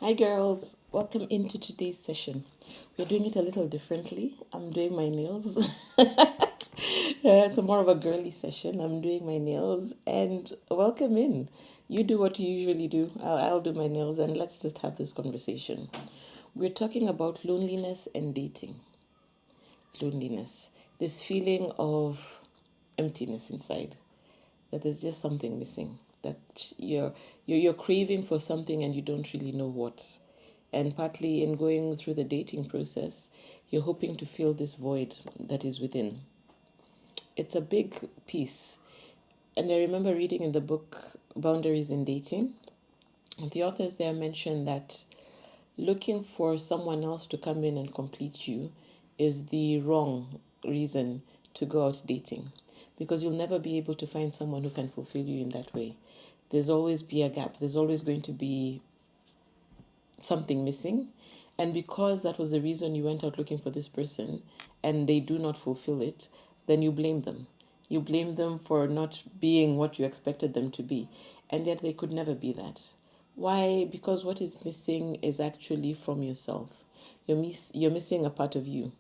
Hi, girls. Welcome into today's session. We're doing it a little differently. I'm doing my nails. It's more of a girly session. I'm doing my nails, and welcome in. You do what you usually do. I'll do my nails, and let's just have this conversation. We're talking about loneliness and dating. Loneliness, this feeling of emptiness inside, that there's just something missing, that you're craving for something and you don't really know what. And partly in going through the dating process, you're hoping to fill this void that is within. It's a big piece. And I remember reading in the book Boundaries in Dating, the authors there mentioned that looking for someone else to come in and complete you is the wrong reason to go out dating, because you'll never be able to find someone who can fulfill you in that way. There's always be a gap. There's always going to be something missing. And because that was the reason you went out looking for this person and they do not fulfill it, then you blame them. You blame them for not being what you expected them to be. And yet they could never be that. Why? Because what is missing is actually from yourself. You're missing a part of you.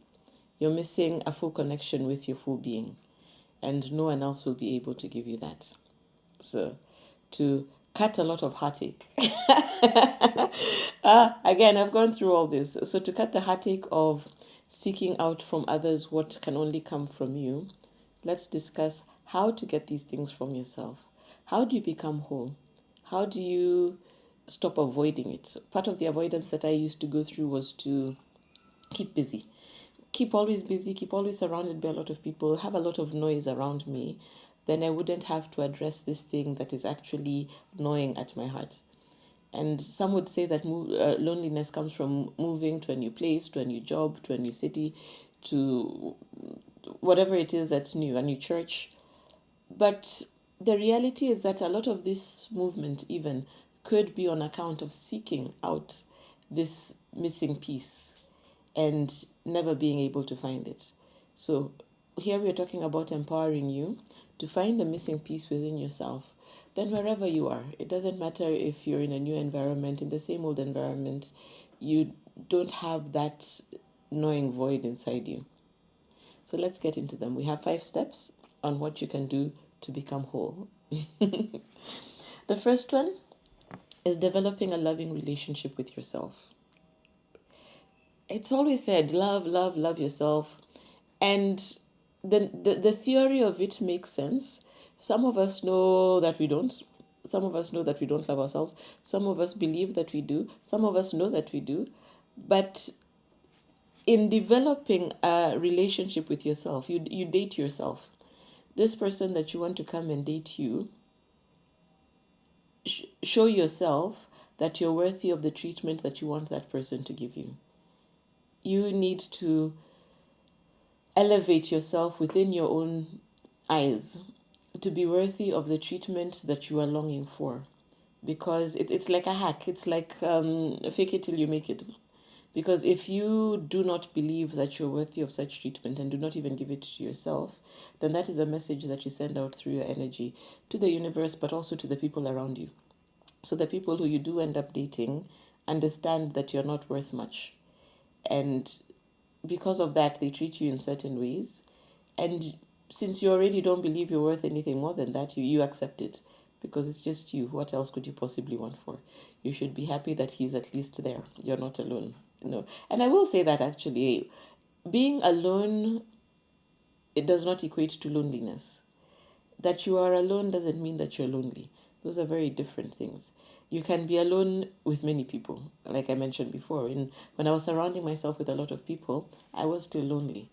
You're missing a full connection with your full being. And no one else will be able to give you that. So, to cut a lot of heartache. Again, I've gone through all this. So, to cut the heartache of seeking out from others what can only come from you, let's discuss how to get these things from yourself. How do you become whole? How do you stop avoiding it? Part of the avoidance that I used to go through was to keep busy. Keep always busy, keep always surrounded by a lot of people, have a lot of noise around me, then I wouldn't have to address this thing that is actually gnawing at my heart. And some would say that loneliness comes from moving to a new place, to a new job, to a new city, to whatever it is that's new, a new church. But the reality is that a lot of this movement even could be on account of seeking out this missing piece and never being able to find it. So here we're talking about empowering you to find the missing piece within yourself. Then wherever you are, it doesn't matter if you're in a new environment, in the same old environment, you don't have that gnawing void inside you. So let's get into them. We have 5 steps on what you can do to become whole. The first one is developing a loving relationship with yourself. It's always said, love yourself. And the theory of it makes sense. Some of us know that we don't. Some of us know that we don't love ourselves. Some of us believe that we do. Some of us know that we do. But in developing a relationship with yourself, you date yourself. This person that you want to come and date you, show yourself that you're worthy of the treatment that you want that person to give you. You need to elevate yourself within your own eyes to be worthy of the treatment that you are longing for. Because it's like a hack. It's like fake it till you make it. Because if you do not believe that you're worthy of such treatment and do not even give it to yourself, then that is a message that you send out through your energy to the universe, but also to the people around you. So the people who you do end up dating understand that you're not worth much. And because of that, they treat you in certain ways. And since you already don't believe you're worth anything more than that, you accept it because it's just you. What else could you possibly want for? You should be happy that he's at least there. You're not alone. No. And I will say that actually, being alone, it does not equate to loneliness. That you are alone doesn't mean that you're lonely. Those are very different things. You can be alone with many people. Like I mentioned before, when I was surrounding myself with a lot of people, I was still lonely.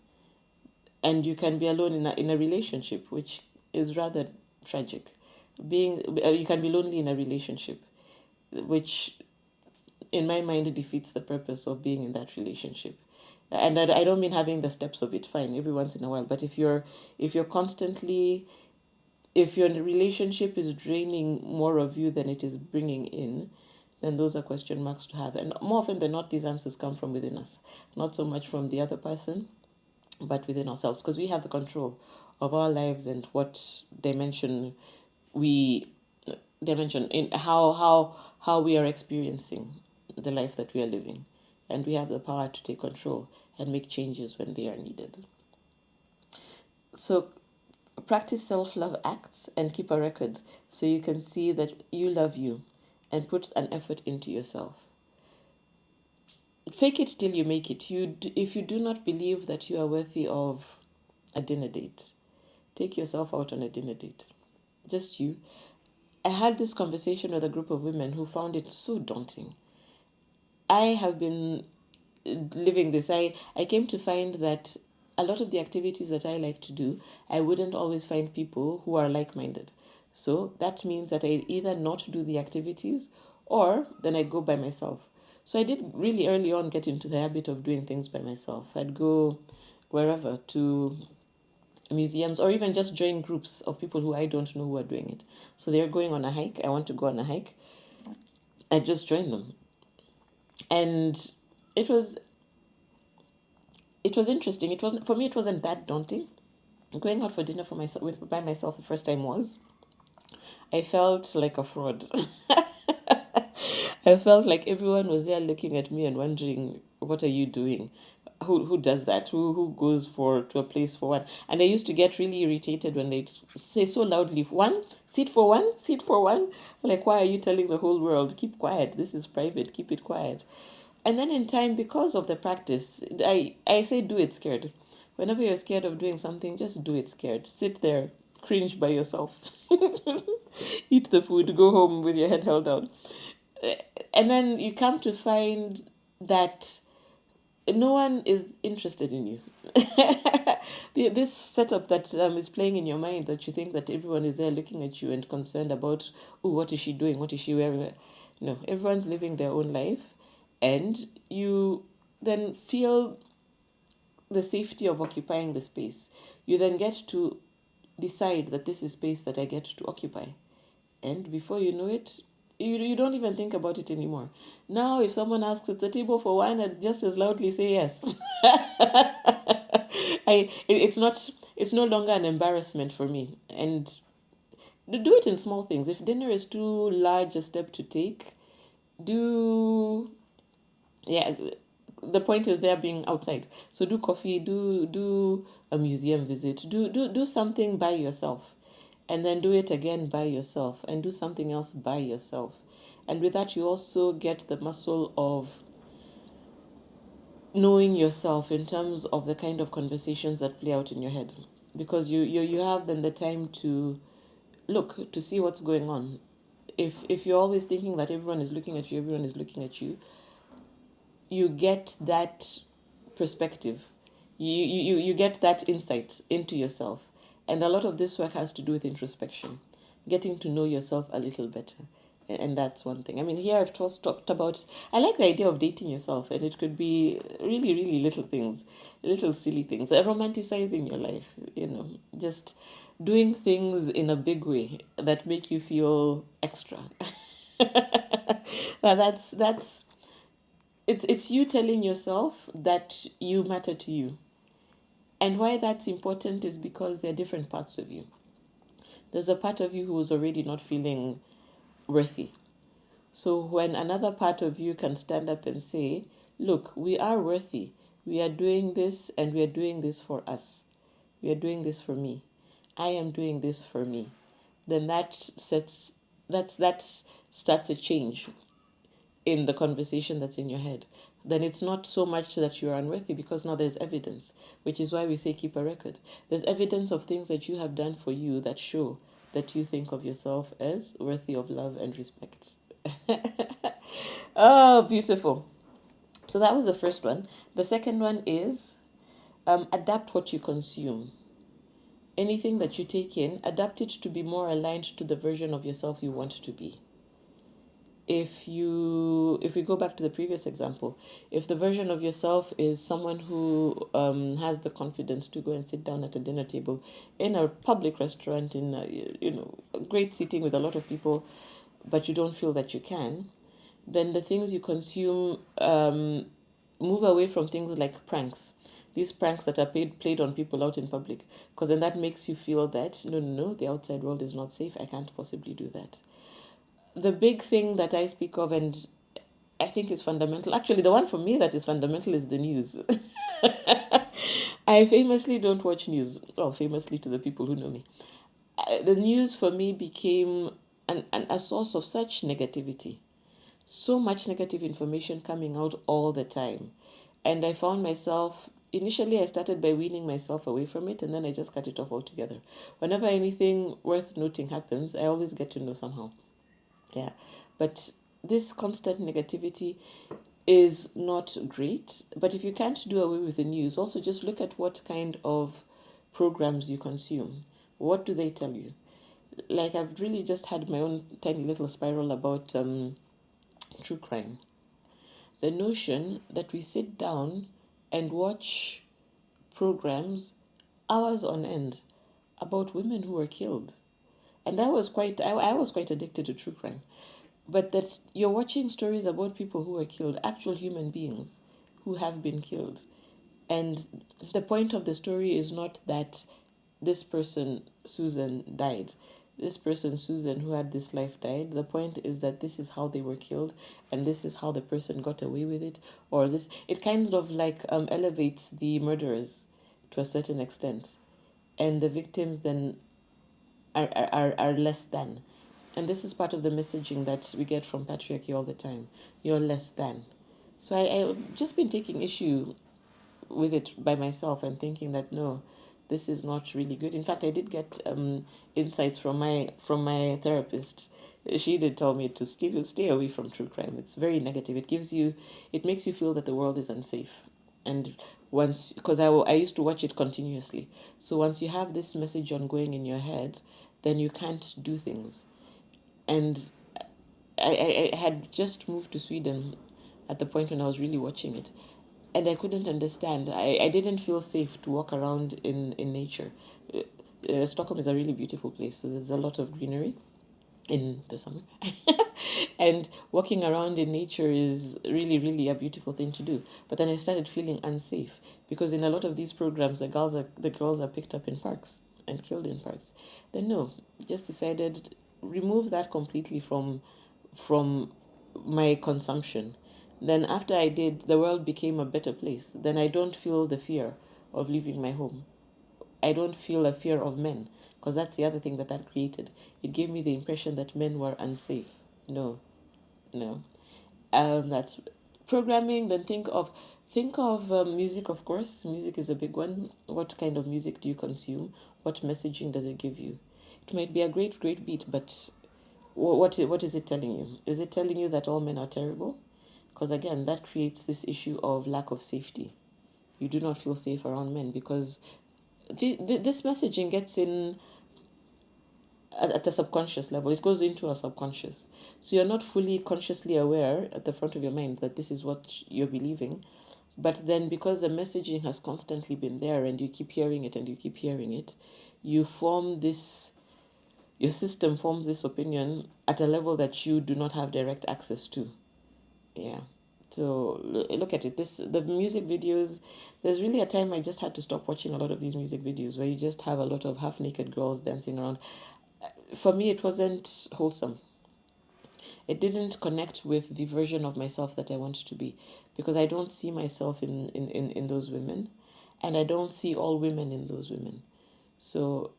And you can be alone in a relationship, which is rather tragic. You can be lonely in a relationship, which in my mind defeats the purpose of being in that relationship. And I don't mean having the steps of it, fine, every once in a while. But if your relationship is draining more of you than it is bringing in, then those are question marks to have. And more often than not, these answers come from within us, not so much from the other person, but within ourselves, because we have the control of our lives and what dimension in how we are experiencing the life that we are living, and we have the power to take control and make changes when they are needed. So practice self-love acts and keep a record so you can see that you love you and put an effort into yourself. Fake it till you make it. If you do not believe that you are worthy of a dinner date, take yourself out on a dinner date. Just you. I had this conversation with a group of women who found it so daunting. I have been living this. I came to find that a lot of the activities that I like to do, I wouldn't always find people who are like-minded. So that means that I either not do the activities or then I go by myself. So I did really early on get into the habit of doing things by myself. I'd go wherever, to museums, or even just join groups of people who I don't know who are doing it. So they're going on a hike. I want to go on a hike. I just join them. And it was interesting. It wasn't, for me, it wasn't that daunting. Going out for dinner by myself the first time was, I felt like a fraud. I felt like everyone was there looking at me and wondering, what are you doing? Who does that? Who goes to a place for one? And I used to get really irritated when they say so loudly, one, seat for one. Like, why are you telling the whole world, keep quiet, this is private, keep it quiet? And then in time, because of the practice, I say do it scared. Whenever you're scared of doing something, just do it scared. Sit there, cringe by yourself. Eat the food, go home with your head held down. And then you come to find that no one is interested in you. This setup that is playing in your mind, that you think that everyone is there looking at you and concerned about, oh, what is she doing? What is she wearing? No, everyone's living their own life. And you then feel the safety of occupying the space. You then get to decide that this is space that I get to occupy. And before you know it, you don't even think about it anymore. Now, if someone asks, it's a table for one, I'd just as loudly say yes. It's no longer an embarrassment for me. And do it in small things. If dinner is too large a step to take, the point is there being outside. So do coffee, do a museum visit, do something by yourself. And then do it again by yourself, and do something else by yourself. And with that, you also get the muscle of knowing yourself in terms of the kind of conversations that play out in your head. Because you have then the time to look, to see what's going on. If you're always thinking that everyone is looking at you, you get that perspective. You get that insight into yourself. And a lot of this work has to do with introspection, getting to know yourself a little better. And that's one thing. I mean, here I've talked about, I like the idea of dating yourself, and it could be really, really little things, little silly things, romanticizing your life, just doing things in a big way that make you feel extra. It's you telling yourself that you matter to you. And why that's important is because there are different parts of you. There's a part of you who is already not feeling worthy. So when another part of you can stand up and say, look, we are worthy. We are doing this, and we are doing this for us. We are doing this for me. I am doing this for me. Then that starts a change in the conversation that's in your head. Then it's not so much that you're unworthy, because now there's evidence, which is why we say keep a record. There's evidence of things that you have done for you that show that you think of yourself as worthy of love and respect. Oh, beautiful. So that was the first one. The second one is adapt what you consume. Anything that you take in, adapt it to be more aligned to the version of yourself you want to be. If we go back to the previous example, if the version of yourself is someone who has the confidence to go and sit down at a dinner table in a public restaurant, in a great seating with a lot of people, but you don't feel that you can, then the things you consume, move away from things like pranks. These pranks that are played on people out in public, because then that makes you feel that, no, the outside world is not safe. I can't possibly do that. The big thing that I speak of, and I think is fundamental. Actually, the one for me that is fundamental is the news. I famously don't watch news. Well, famously to the people who know me. The news for me became a source of such negativity. So much negative information coming out all the time. And I found myself, initially I started by weaning myself away from it, and then I just cut it off altogether. Whenever anything worth noting happens, I always get to know somehow. Yeah. But this constant negativity is not great. But if you can't do away with the news, also just look at what kind of programs you consume. What do they tell you? Like, I've really just had my own tiny little spiral about true crime. The notion that we sit down and watch programs hours on end about women who were killed. And I was quite addicted to true crime. But that you're watching stories about people who were killed, actual human beings who have been killed. And the point of the story is not that this person, Susan, died. This person, Susan, who had this life, died. The point is that this is how they were killed, and this is how the person got away with it. Or this, it kind of like elevates the murderers to a certain extent, and the victims then are less than. And this is part of the messaging that we get from patriarchy all the time. You're less than. So I've just been taking issue with it by myself and thinking that no, this is not really good. In fact, I did get insights from my therapist. She did tell me to stay away from true crime. It's very negative. It makes you feel that the world is unsafe. And once, because I used to watch it continuously. So once you have this message ongoing in your head, then you can't do things. And I had just moved to Sweden at the point when I was really watching it. And I couldn't understand. I didn't feel safe to walk around in nature. Stockholm is a really beautiful place, so there's a lot of greenery in the summer. And walking around in nature is really, really a beautiful thing to do. But then I started feeling unsafe because in a lot of these programs, the girls are picked up in parks and killed in parks. Then no, just decided remove that completely from my consumption. Then after I did, the world became a better place. Then I don't feel the fear of leaving my home. I don't feel a fear of men, because that's the other thing that created. It gave me the impression that men were unsafe. No. That's programming. Then think of music. Of course, music is a big one. What kind of music do you consume? What messaging does it give you? It might be a great beat, but what is it telling you? Is it telling you that all men are terrible? Because again, that creates this issue of lack of safety. You do not feel safe around men because this messaging gets in at a subconscious level. It goes into our subconscious. So you're not fully consciously aware at the front of your mind that this is what you're believing. But then because the messaging has constantly been there and you keep hearing it and you keep hearing it, your system forms this opinion at a level that you do not have direct access to. Yeah. So look at it. The music videos, there's really a time I just had to stop watching a lot of these music videos where you just have a lot of half-naked girls dancing around. For me, it wasn't wholesome. It didn't connect with the version of myself that I want to be because I don't see myself in those women, and I don't see all women in those women. So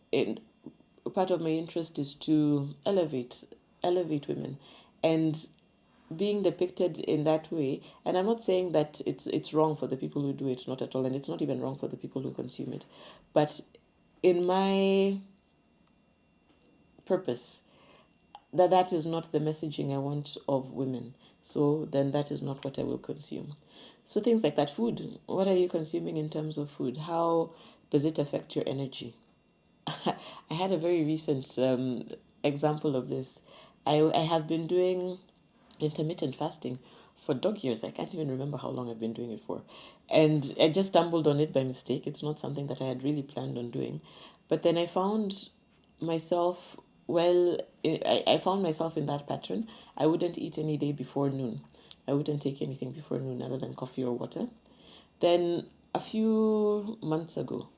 part of my interest is to elevate women, and being depicted in that way. And I'm not saying that it's wrong for the people who do it, not at all, and it's not even wrong for the people who consume it. But in my purpose, that is not the messaging I want of women. So then that is not what I will consume. So things like that. Food. What are you consuming in terms of food? How does it affect your energy? I had a very recent example of this. I have been doing intermittent fasting for dog years. I can't even remember how long I've been doing it for. And I just stumbled on it by mistake. It's not something that I had really planned on doing. But then I found myself, I found myself in that pattern. I wouldn't eat any day before noon. I wouldn't take anything before noon other than coffee or water. Then a few months ago,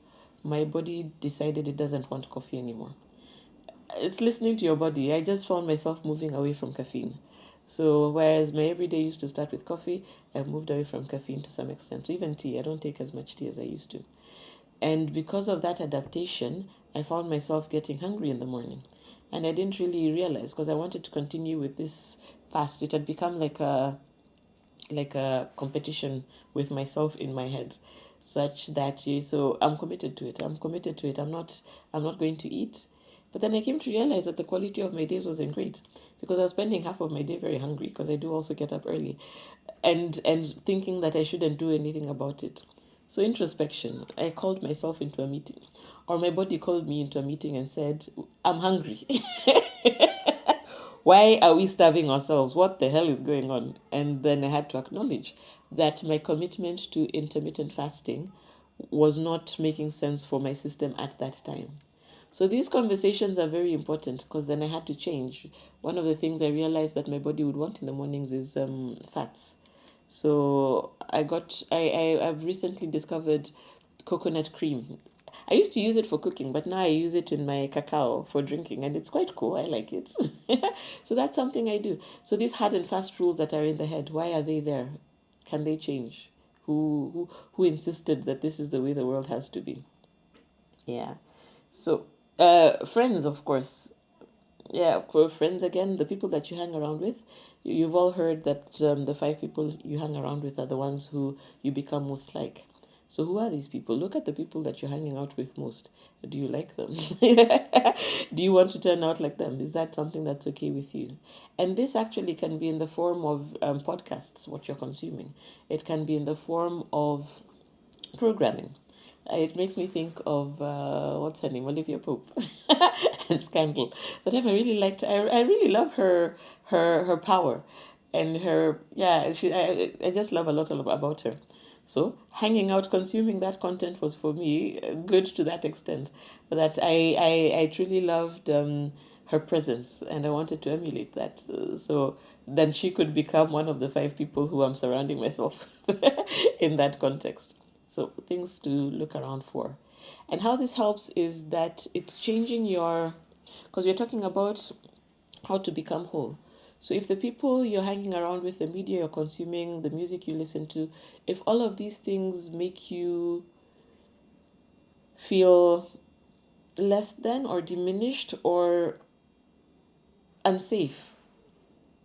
my body decided it doesn't want coffee anymore. It's listening to your body. I just found myself moving away from caffeine. So whereas my everyday used to start with coffee, I've moved away from caffeine to some extent. So even tea, I don't take as much tea as I used to. And because of that adaptation, I found myself getting hungry in the morning. And I didn't really realize, because I wanted to continue with this fast. It had become like a competition with myself in my head, such that so I'm committed to it. I'm not going to eat. But then I came to realize that the quality of my days wasn't great, because I was spending half of my day very hungry, because I do also get up early, and thinking that I shouldn't do anything about it. So introspection, I called myself into a meeting, or my body called me into a meeting and said, I'm hungry. Why are we starving ourselves? What the hell is going on? And then I had to acknowledge that my commitment to intermittent fasting was not making sense for my system at that time. So these conversations are very important, because then I had to change. One of the things I realized that my body would want in the mornings is fats. So I've recently discovered coconut cream. I used to use it for cooking, but now I use it in my cacao for drinking, and it's quite cool. I like it. So that's something I do. So these hard and fast rules that are in the head, why are they there? Can they change? Who insisted that this is the way the world has to be? Yeah. So friends, of course. Yeah, friends again, the people that you hang around with. You've all heard that the 5 people you hang around with are the ones who you become most like. So who are these people? Look at the people that you're hanging out with most. Do you like them? Do you want to turn out like them? Is that something that's okay with you? And this actually can be in the form of podcasts, what you're consuming. It can be in the form of programming. It makes me think of what's her name, Olivia Pope, and Scandal. That time I really liked. I really love her power, and her I just love a lot about her. So hanging out, consuming that content was for me good to that extent that I truly loved her presence, and I wanted to emulate that. So then she could become one of the 5 people who I'm surrounding myself in that context. So things to look around for. And how this helps is that it's changing because we're talking about how to become whole. So if the people you're hanging around with, the media you're consuming, the music you listen to, if all of these things make you feel less than or diminished or unsafe,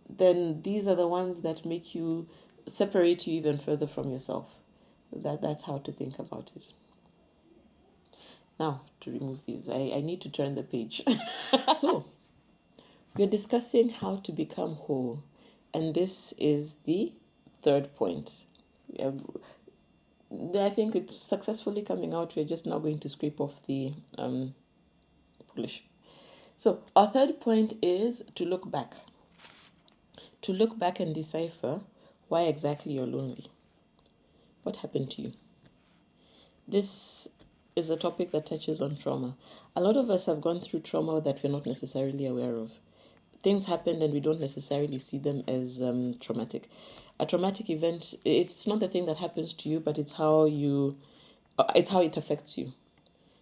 then these are the ones that make you separate you even further from yourself. That's how to think about it. Now, to remove these, I need to turn the page. So, we're discussing how to become whole, and this is the third point. I think it's successfully coming out. We're just now going to scrape off the polish. So, our third point is to look back. To look back and decipher why exactly you're lonely. What happened to you? This is a topic that touches on trauma. A lot of us have gone through trauma that we're not necessarily aware of. Things happened and we don't necessarily see them as traumatic. A traumatic event, it's not the thing that happens to you, but it's how it affects you.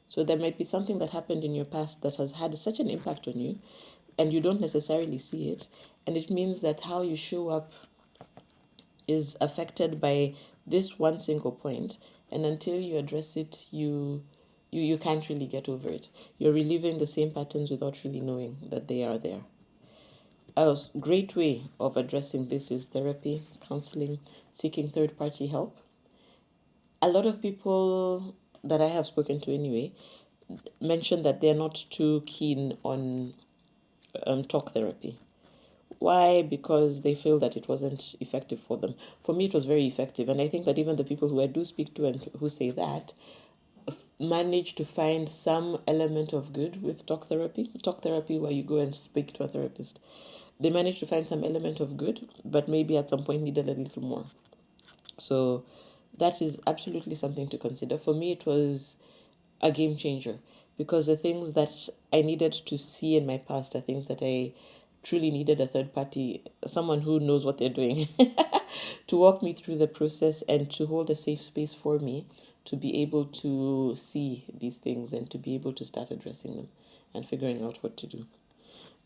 So there might be something that happened in your past that has had such an impact on you, and you don't necessarily see it. And it means that how you show up is affected by this one single point, and until you address it, you can't really get over it. You're reliving the same patterns without really knowing that they are there. A great way of addressing this is therapy, counseling, seeking third-party help. A lot of people that I have spoken to anyway mention that they're not too keen on talk therapy. Why? Because they feel that it wasn't effective for them. For me, it was very effective. And I think that even the people who I do speak to and who say that manage to find some element of good with talk therapy where you go and speak to a therapist. They manage to find some element of good, but maybe at some point needed a little more. So that is absolutely something to consider. For me, it was a game changer, because the things that I needed to see in my past are things that I truly needed a third party, someone who knows what they're doing, to walk me through the process and to hold a safe space for me to be able to see these things and to be able to start addressing them and figuring out what to do.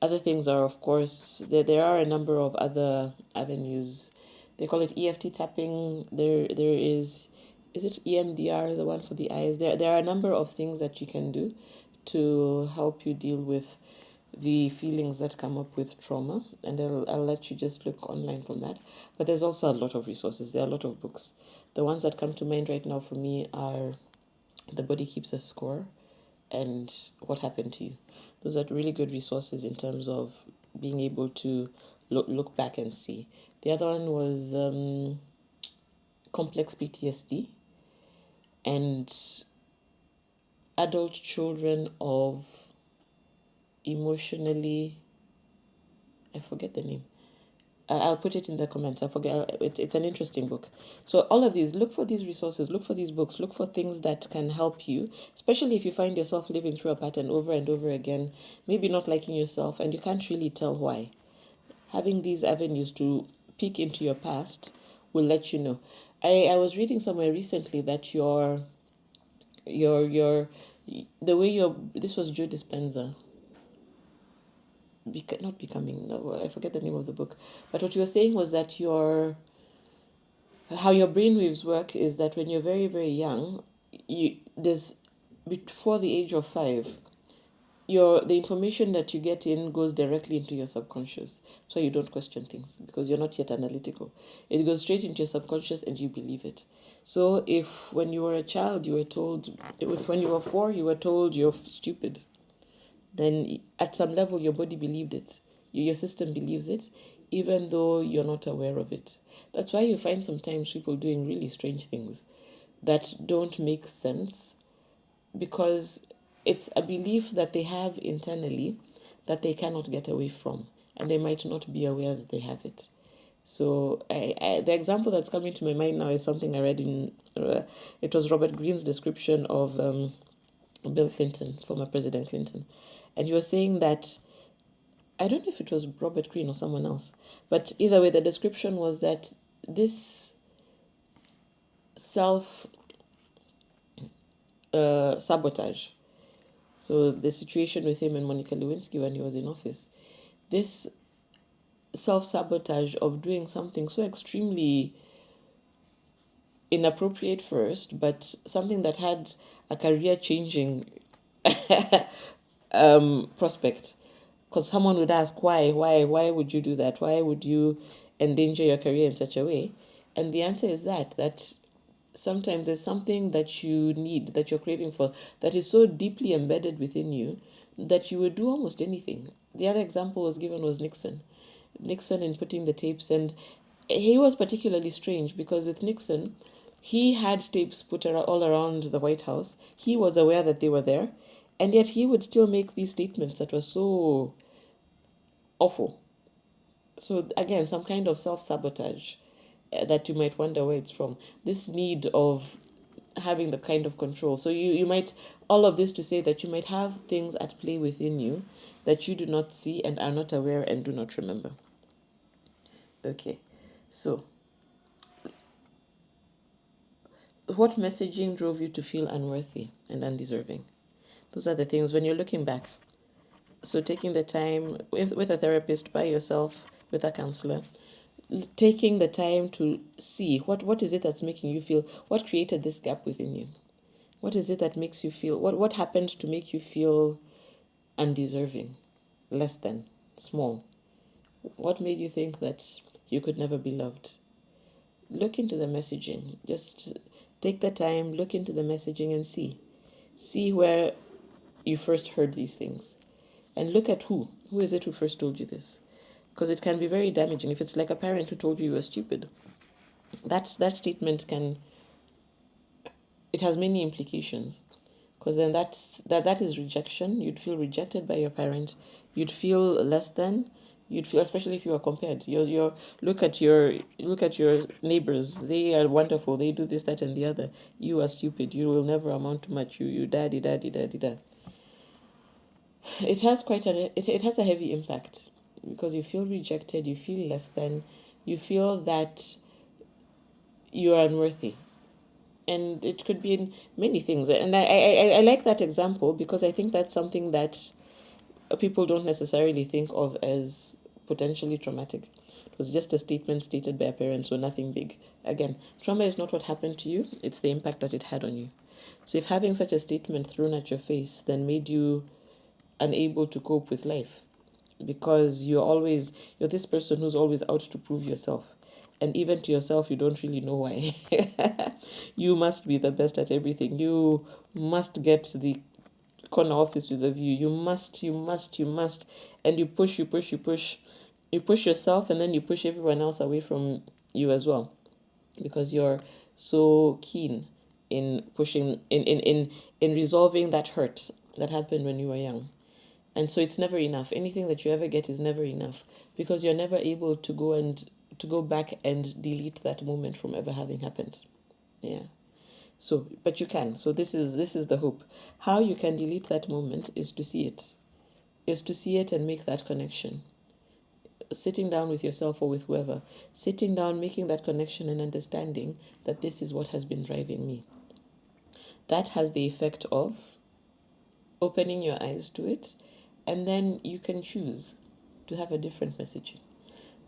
Other things are, of course, there are a number of other avenues. They call it EFT tapping. There is it EMDR, the one for the eyes? There are a number of things that you can do to help you deal with the feelings that come up with trauma, and I'll let you just look online from that. But there's also a lot of resources. There are a lot of books. The ones that come to mind right now for me are The Body Keeps a Score and What Happened to You. Those are really good resources in terms of being able to look back and see. The other one was Complex PTSD and Adult Children of Emotionally, I forget the name. I'll put it in the comments. I forget. It's an interesting book. So all of these, look for these resources, look for these books, look for things that can help you, especially if you find yourself living through a pattern over and over again, maybe not liking yourself, and you can't really tell why. Having these avenues to peek into your past will let you know. I was reading somewhere recently that your the way your this was Joe Dispenza. Not becoming, no, I forget the name of the book, but what you were saying was that how your brainwaves work is that when you're very, very young, there's before the age of 5, the information that you get in goes directly into your subconscious, so you don't question things because you're not yet analytical. It goes straight into your subconscious and you believe it. So if when you were a child you were told, if when you were 4 you were told you're stupid, then at some level your body believed it. Your system believes it, even though you're not aware of it. That's why you find sometimes people doing really strange things that don't make sense, because it's a belief that they have internally that they cannot get away from, and they might not be aware that they have it. So the example that's coming to my mind now is something I read in, it was Robert Greene's description of Bill Clinton, former President Clinton. And he was saying that, I don't know if it was Robert Greene or someone else, but either way, the description was that this self-sabotage, so the situation with him and Monica Lewinsky when he was in office, this self-sabotage of doing something so extremely inappropriate first, but something that had a career-changing prospect. Because someone would ask, why would you do that? Why would you endanger your career in such a way? And the answer is that sometimes there's something that you need, that you're craving for, that is so deeply embedded within you that you would do almost anything. The other example was given was Nixon in putting the tapes, and he was particularly strange because with Nixon, he had tapes put all around the White House. He was aware that they were there, and yet he would still make these statements that were so awful. So again, some kind of self-sabotage that you might wonder where it's from. This need of having the kind of control. So you might, all of this to say that you might have things at play within you that you do not see and are not aware and do not remember. Okay, so what messaging drove you to feel unworthy and undeserving? Those are the things when you're looking back. So taking the time with a therapist, by yourself, with a counselor, taking the time to see what is it that's making you feel, what created this gap within you? What is it that makes you feel, what happened to make you feel undeserving, less than, small? What made you think that you could never be loved? Look into the messaging. Just take the time, look into the messaging and see where you first heard these things. And look at who is it who first told you this? Because it can be very damaging. If it's like a parent who told you were stupid, that statement it has many implications. Because then that is rejection. You'd feel rejected by your parent. You'd feel less than. You'd feel, especially if you are compared. Look at your neighbors. They are wonderful. They do this, that, and the other. You are stupid. You will never amount to much. You daddy. It has it has a heavy impact because you feel rejected. You feel less than. You feel that you are unworthy. And it could be in many things. And I like that example because I think that's something that people don't necessarily think of as potentially traumatic. It was just a statement stated by a parent, so nothing big. Again, trauma is not what happened to you, it's the impact that it had on you. So if having such a statement thrown at your face then made you unable to cope with life, because you're this person who's always out to prove yourself, and even to yourself you don't really know why. You must be the best at everything, you must get the corner office with a view, you must, and you push yourself, and then you push everyone else away from you as well, because you're so keen in pushing in resolving that hurt that happened when you were young. And so it's never enough. Anything that you ever get is never enough, because you're never able to go back and delete that moment from ever having happened. Yeah. So, but you can. So this is the hope. How you can delete that moment is to see it. Is to see it and make that connection. Sitting down with yourself or with whoever, sitting down, making that connection and understanding that this is what has been driving me. That has the effect of opening your eyes to it, and then you can choose to have a different messaging.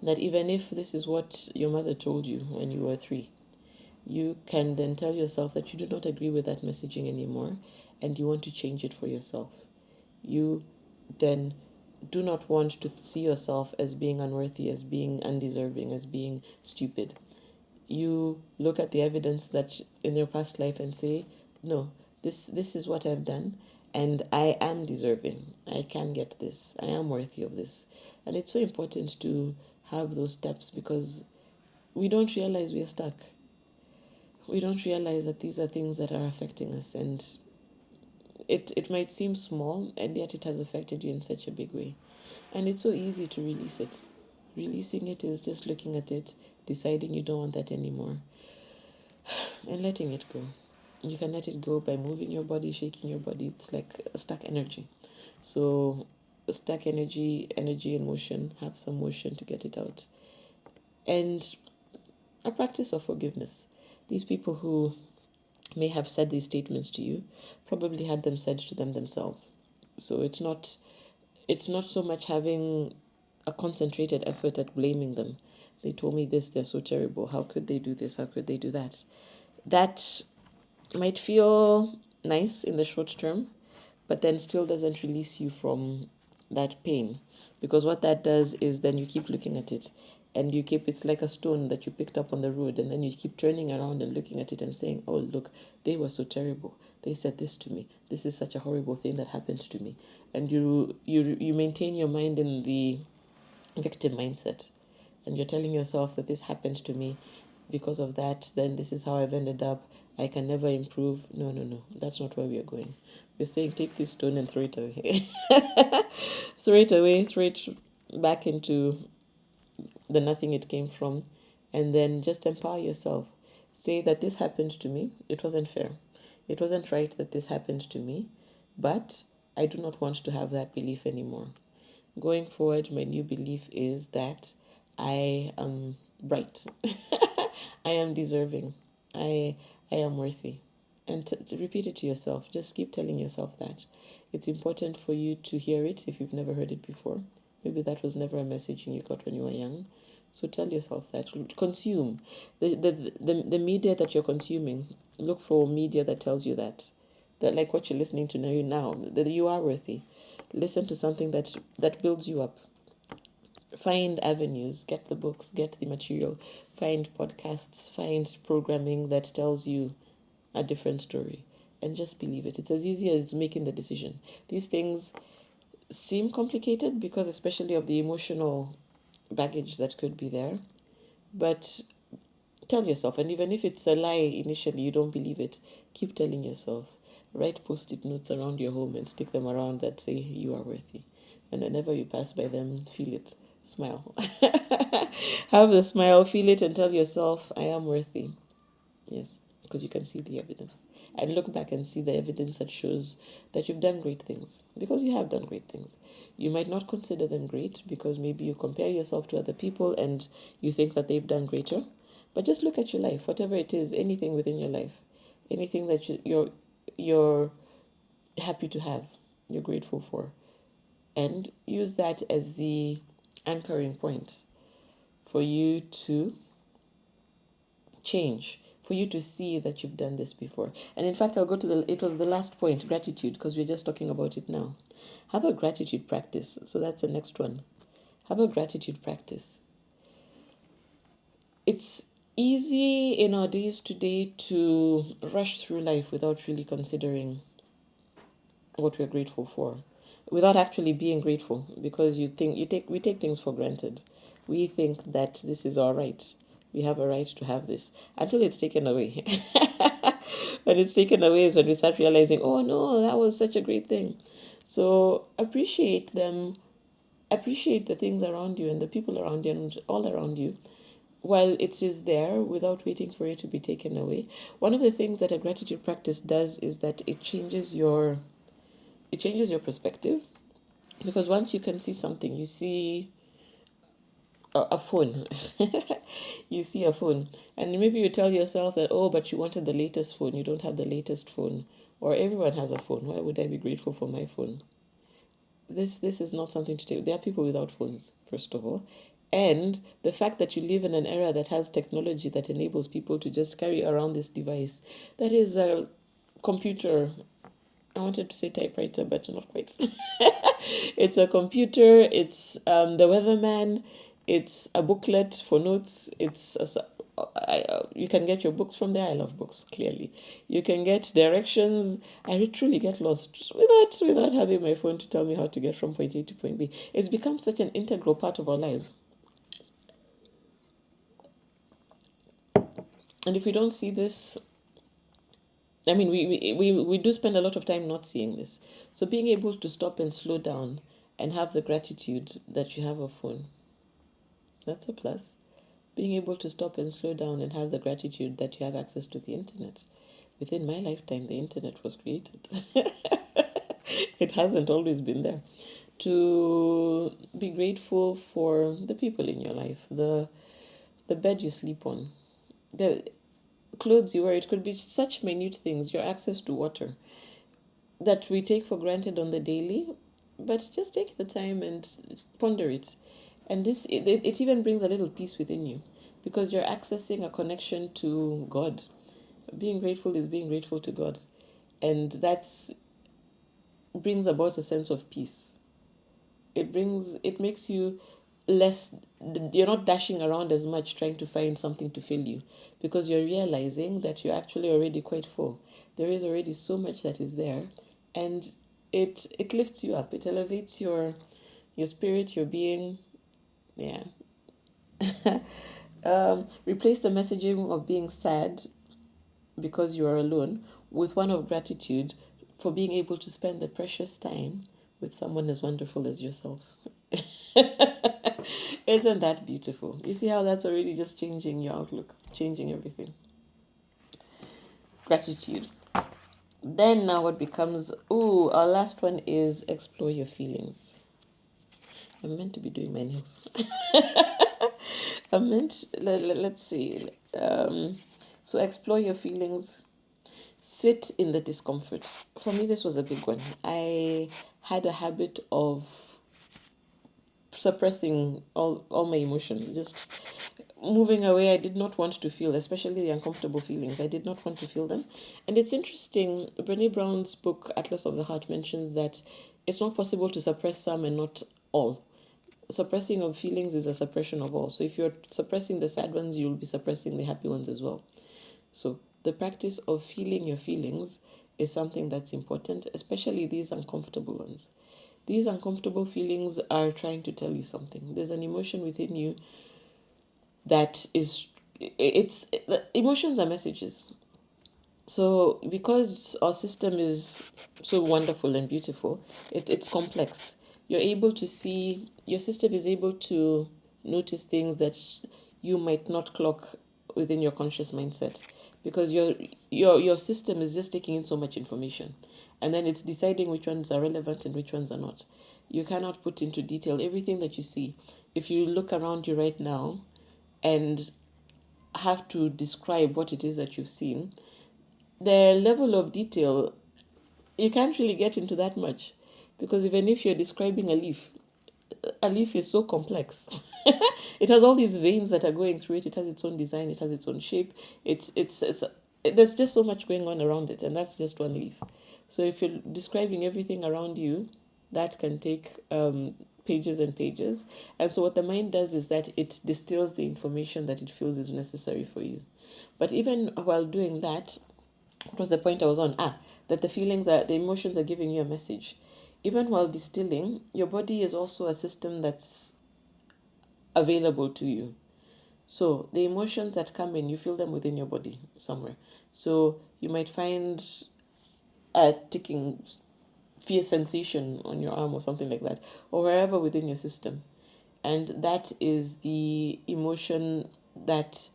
That even if this is what your mother told you when you were 3, you can then tell yourself that you do not agree with that messaging anymore and you want to change it for yourself. You then do not want to see yourself as being unworthy, as being undeserving, as being stupid. You look at the evidence that in your past life and say, no, this is what I've done, and I am deserving. I can get this. I am worthy of this. And it's so important to have those steps, because we don't realize we're stuck. We don't realize that these are things that are affecting us, and it might seem small, and yet it has affected you in such a big way. And it's so easy to release it. Releasing it is just looking at it, deciding you don't want that anymore, and letting it go. You can let it go by moving your body, shaking your body. It's like stuck energy. So stuck energy in motion, have some motion to get it out. And a practice of forgiveness. These people who may have said these statements to you probably had them said to them themselves. So it's not so much having a concentrated effort at blaming them. They told me this, they're so terrible. How could they do this? How could they do that? That might feel nice in the short term, but then still doesn't release you from that pain. Because what that does is then you keep looking at it, and it's like a stone that you picked up on the road, and then you keep turning around and looking at it and saying, oh, look, they were so terrible. They said this to me. This is such a horrible thing that happened to me. And you maintain your mind in the victim mindset, and you're telling yourself that this happened to me because of that, then this is how I've ended up. I can never improve. No. That's not where we are going. We're saying take this stone and throw it away. Throw it away, throw it back into the nothing it came from, and then just empower yourself. Say that this happened to me. It wasn't fair. It wasn't right that this happened to me, but I do not want to have that belief anymore. Going forward, my new belief is that I am bright. I am deserving. I am worthy. And to repeat it to yourself. Just keep telling yourself that. It's important for you to hear it if you've never heard it before. Maybe that was never a messaging you got when you were young. So tell yourself that. Consume. The media that you're consuming, look for media that tells you that. That, like what you're listening to now, that you are worthy. Listen to something that builds you up. Find avenues, get the books, get the material, find podcasts, find programming that tells you a different story, and just believe it. It's as easy as making the decision. These things seem complicated because especially of the emotional baggage that could be there, but tell yourself, and even if it's a lie initially, you don't believe it, keep telling yourself. Write post-it notes around your home and stick them around that say you are worthy. And whenever you pass by them, feel it. Smile. Have the smile, feel it, and tell yourself, I am worthy. Yes, because you can see the evidence. And look back and see the evidence that shows that you've done great things. Because you have done great things. You might not consider them great because maybe you compare yourself to other people and you think that they've done greater. But just look at your life, whatever it is, anything within your life, anything that you're happy to have, you're grateful for. and use that as the anchoring point for you to change, for you to see that you've done this before. And in fact, I'll go to it was the last point, gratitude, because we're just talking about it now. Have a gratitude practice. So that's the next one. Have a gratitude practice. It's easy in our days today to rush through life without really considering what we're grateful for, without actually being grateful, because we take things for granted. We think that this is our right. We have a right to have this until it's taken away. When it's taken away is when we start realizing, oh no, that was such a great thing. So appreciate them, appreciate the things around you and the people around you and all around you while it is there, without waiting for it to be taken away. One of the things that a gratitude practice does is that it changes your perspective, because once you can see something, you see a phone. You see a phone, and maybe you tell yourself that, oh, but you wanted the latest phone, you don't have the latest phone, or everyone has a phone, why would I be grateful for my phone? This is not something to take. There are people without phones, first of all. And the fact that you live in an era that has technology that enables people to just carry around this device, that is a computer. I wanted to say typewriter, but not quite. It's a computer, it's the weatherman, it's a booklet for notes, you can get your books from there. I love books, clearly. You can get directions. I truly get lost without having my phone to tell me how to get from point A to point B. It's become such an integral part of our lives. And if we don't see this, I mean, we do spend a lot of time not seeing this. So being able to stop and slow down and have the gratitude that you have a phone, that's a plus. Being able to stop and slow down and have the gratitude that you have access to the internet. Within my lifetime, the internet was created. It hasn't always been there. To be grateful for the people in your life, the bed you sleep on, the clothes you wear. It could be such minute things, your access to water, that we take for granted on the daily, but just take the time and ponder it. And it even brings a little peace within you, because you're accessing a connection to God. Being grateful is being grateful to God, and that's brings about a sense of peace. It makes you less, you're not dashing around as much trying to find something to fill you, because you're realizing that you're actually already quite full. There is already so much that is there, and it lifts you up. It elevates your spirit, your being. Yeah. Replace the messaging of being sad because you are alone with one of gratitude for being able to spend the precious time with someone as wonderful as yourself. Isn't that beautiful? You see how that's already just changing your outlook, changing everything. Gratitude. Then now what becomes, our last one is explore your feelings. I'm meant to be doing my nails. Let's see. So explore your feelings. Sit in the discomfort. For me, this was a big one. I had a habit of suppressing all my emotions, just moving away. I did not want to feel, especially the uncomfortable feelings. I did not want to feel them. And it's interesting, Brené Brown's book, Atlas of the Heart, mentions that it's not possible to suppress some and not all. Suppressing of feelings is a suppression of all. So if you're suppressing the sad ones, you'll be suppressing the happy ones as well. So the practice of feeling your feelings is something that's important, especially these uncomfortable ones. These uncomfortable feelings are trying to tell you something. There's an emotion within you that emotions are messages. So because our system is so wonderful and beautiful, it's complex. You're able to see, your system is able to notice things that you might not clock within your conscious mindset, because your system is just taking in so much information, and then it's deciding which ones are relevant and which ones are not. You cannot put into detail everything that you see. If you look around you right now and have to describe what it is that you've seen, the level of detail, you can't really get into that much, Because even if you're describing a leaf is so complex. It has all these veins that are going through it. It has its own design. It has its own shape. It's there's just so much going on around it, and that's just one leaf. So if you're describing everything around you, that can take pages and pages. And so what the mind does is that it distills the information that it feels is necessary for you. But even while doing that, what was the point I was on? That the emotions are giving you a message. Even while distilling, your body is also a system that's available to you. So the emotions that come in, you feel them within your body somewhere. So you might find a ticking fear sensation on your arm or something like that, or wherever within your system. And that is the emotion that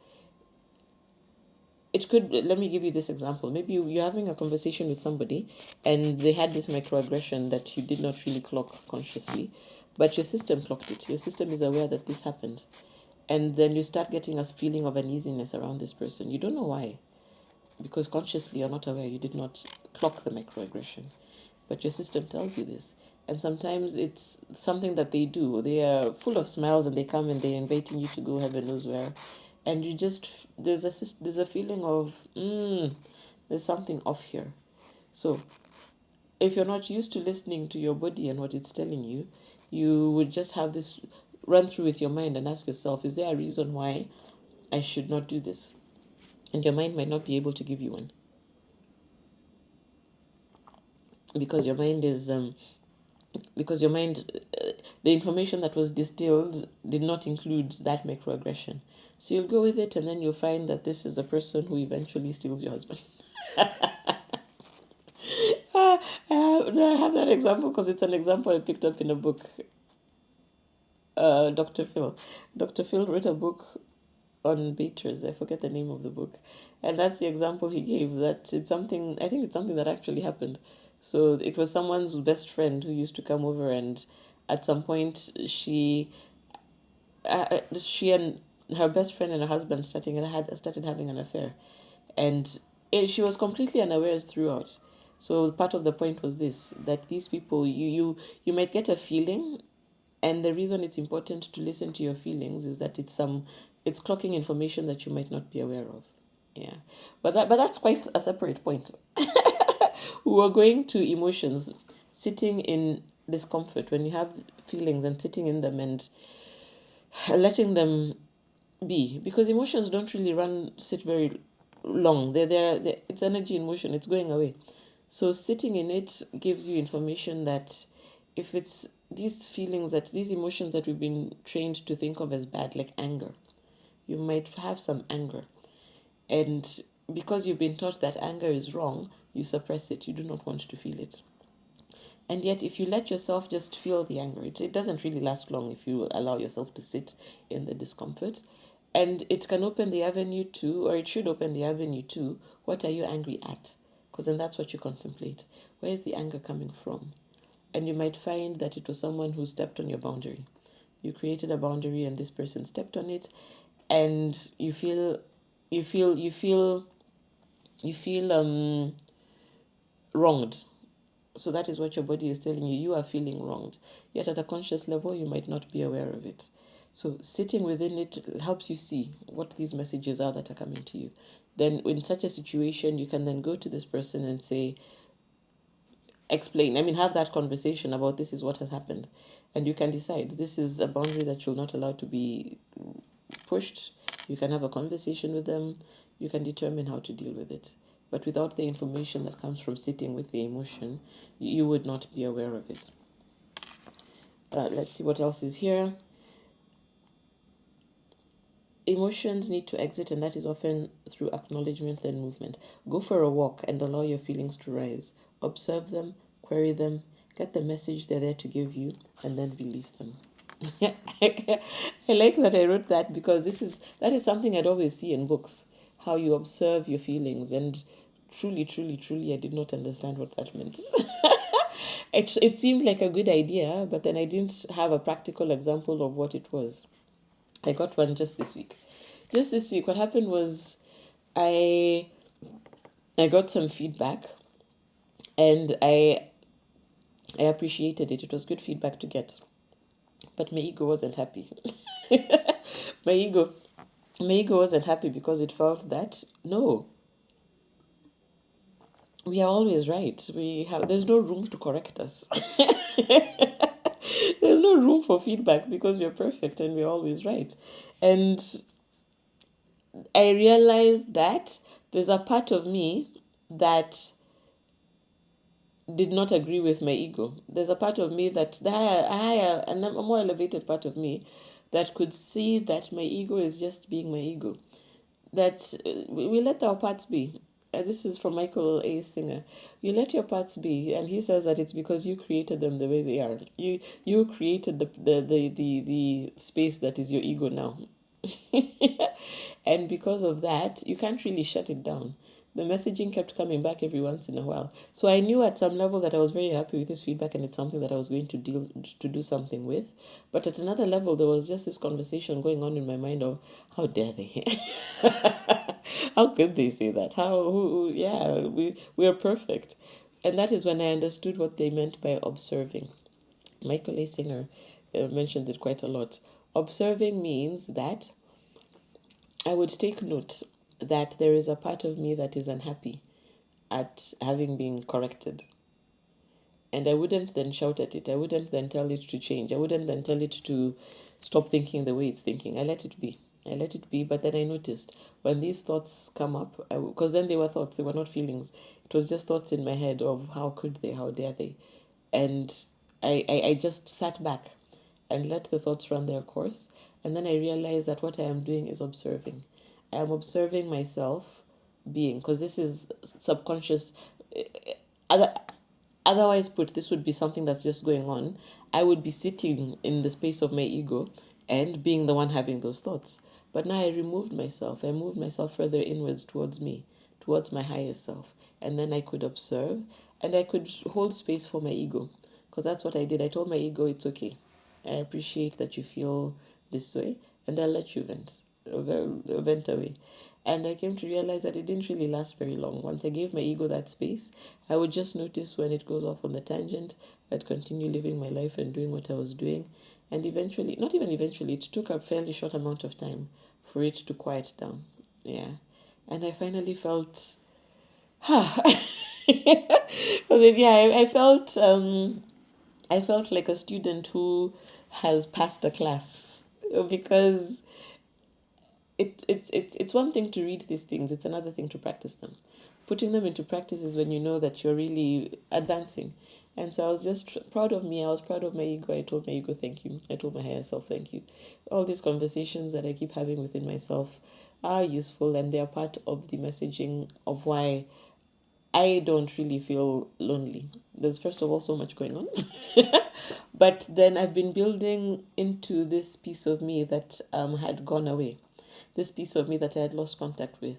it could. Let me give you this example. Maybe you're having a conversation with somebody and they had this microaggression that you did not really clock consciously, but your system clocked it. Your system is aware that this happened. And then you start getting a feeling of uneasiness around this person. You don't know why, because consciously you're not aware. You did not clock the microaggression, but your system tells you this. And sometimes it's something that they do. They are full of smiles and they come and they're inviting you to go heaven knows where. And you just, there's a feeling of, there's something off here. So if you're not used to listening to your body and what it's telling you, you would just have this run through with your mind and ask yourself, is there a reason why I should not do this? And your mind might not be able to give you one. Because your mind is, the information that was distilled did not include that microaggression. So you'll go with it and then you'll find that this is the person who eventually steals your husband. I have that example because it's an example I picked up in a book. Dr. Phil. Dr. Phil wrote a book on baiters. I forget the name of the book. And that's the example he gave, that I think it's something that actually happened. So it was someone's best friend who used to come over, and at some point she and her best friend and her husband started having an affair. And she was completely unaware throughout. So part of the point was this, that these people, you might get a feeling, and the reason it's important to listen to your feelings is that it's clocking information that you might not be aware of. Yeah. But that's quite a separate point. We were going to emotions, sitting in discomfort when you have feelings and sitting in them and letting them be, because emotions don't really sit very long. It's energy in motion, it's going away. So sitting in it gives you information that if it's these emotions that we've been trained to think of as bad, like anger, you might have some anger. And because you've been taught that anger is wrong, you suppress it. You do not want to feel it. And yet, if you let yourself just feel the anger, it doesn't really last long if you allow yourself to sit in the discomfort. And it can open the avenue to, or it should open the avenue to, what are you angry at? Because then that's what you contemplate. Where is the anger coming from? And you might find that it was someone who stepped on your boundary. You created a boundary and this person stepped on it, and you feel wronged. So that is what your body is telling you. You are feeling wronged. Yet at a conscious level, you might not be aware of it. So sitting within it helps you see what these messages are that are coming to you. Then in such a situation, you can then go to this person and say, have that conversation about this is what has happened. And you can decide, this is a boundary that you'll not allow to be pushed. You can have a conversation with them. You can determine how to deal with it. But without the information that comes from sitting with the emotion, you would not be aware of it. Let's see what else is here. Emotions need to exit, and that is often through acknowledgement, then movement. Go for a walk and allow your feelings to rise. Observe them, query them, get the message they're there to give you, and then release them. I like that I wrote that, because that is something I'd always see in books, how you observe your feelings, and truly, I did not understand what that meant. It seemed like a good idea, but then I didn't have a practical example of what it was. I got one just this week. What happened was I got some feedback, and I I appreciated it. It was good feedback to get. But my ego wasn't happy. my ego my ego wasn't happy because it felt that no, we are always right. There's no room to correct us. There's no room for feedback because we're perfect and we're always right. And I realized that there's a part of me that did not agree with my ego. There's a part of me that the higher and a more elevated part of me that could see that my ego is just being my ego. That we let our parts be. This is from Michael A. Singer. You let your parts be, and he says that it's because you created them the way they are. You created the space that is your ego now. And because of that, you can't really shut it down. The messaging kept coming back every once in a while. So I knew at some level that I was very happy with this feedback and it's something that I was going to do something with. But at another level, there was just this conversation going on in my mind of, how dare they? How could they say that? We are perfect. And that is when I understood what they meant by observing. Michael A. Singer mentions it quite a lot. Observing means that I would take note that there is a part of me that is unhappy at having been corrected. And I wouldn't then shout at it. I wouldn't then tell it to change. I wouldn't then tell it to stop thinking the way it's thinking. I let it be. But then I noticed when these thoughts come up, because then they were thoughts, they were not feelings. It was just thoughts in my head of how could they, how dare they. And I just sat back and let the thoughts run their course. And then I realized that what I am doing is observing. I am observing myself being, because this is subconscious. Otherwise put, this would be something that's just going on. I would be sitting in the space of my ego and being the one having those thoughts. But now I removed myself. I moved myself further inwards towards me, towards my higher self. And then I could observe and I could hold space for my ego. Because that's what I did. I told my ego, it's okay. I appreciate that you feel this way and I'll let you vent away. And I came to realize that it didn't really last very long. Once I gave my ego that space, I would just notice when it goes off on the tangent. I'd continue living my life and doing what I was doing. And eventually, not even eventually, it took a fairly short amount of time for it to quiet down. Yeah. And I finally felt, I felt like a student who has passed a class, because it's one thing to read these things, it's another thing to practice them. Putting them into practice is when you know that you're really advancing. And so I was just proud of me. I was proud of my ego. I told my ego, thank you. I told my higher self, thank you. All these conversations that I keep having within myself are useful, and they're part of the messaging of why I don't really feel lonely. There's, first of all, so much going on. But then I've been building into this piece of me that had gone away. This piece of me that I had lost contact with.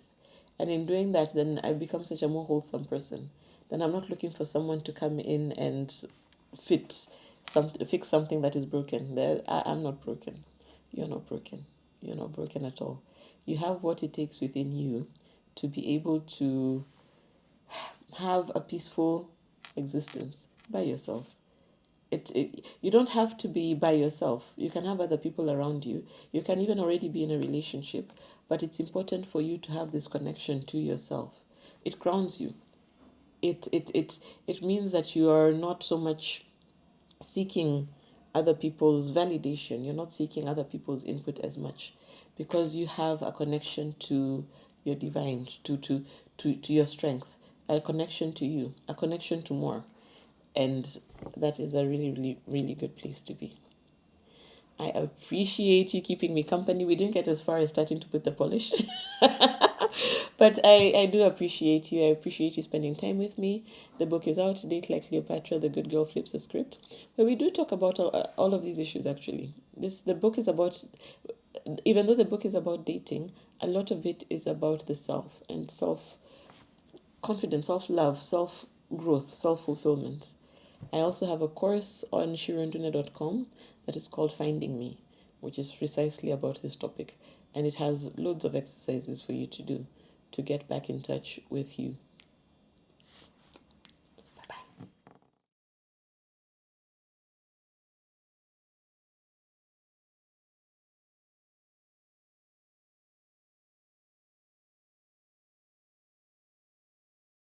And in doing that, then I've become such a more wholesome person. Then I'm not looking for someone to come in and fix something that is broken. I'm not broken. You're not broken. You're not broken at all. You have what it takes within you to be able to have a peaceful existence by yourself. You don't have to be by yourself. You can have other people around you. You can even already be in a relationship, but it's important for you to have this connection to yourself. It grounds you. It means that you are not so much seeking other people's validation. You're not seeking other people's input as much, because you have a connection to your divine, to your strength, a connection to you, a connection to more. And that is a really, really, really good place to be. I appreciate you keeping me company. We didn't get as far as starting to put the polish. But I do appreciate you. I appreciate you spending time with me. The book is out, Date Like Cleopatra, The Good Girl Flips a Script, where we do talk about all of these issues, actually. The book is about, even though the book is about dating, a lot of it is about the self and self-confidence, self-love, self-growth, self-fulfillment. I also have a course on ShiroNdune.com that is called Finding Me, which is precisely about this topic. And it has loads of exercises for you to do to get back in touch with you.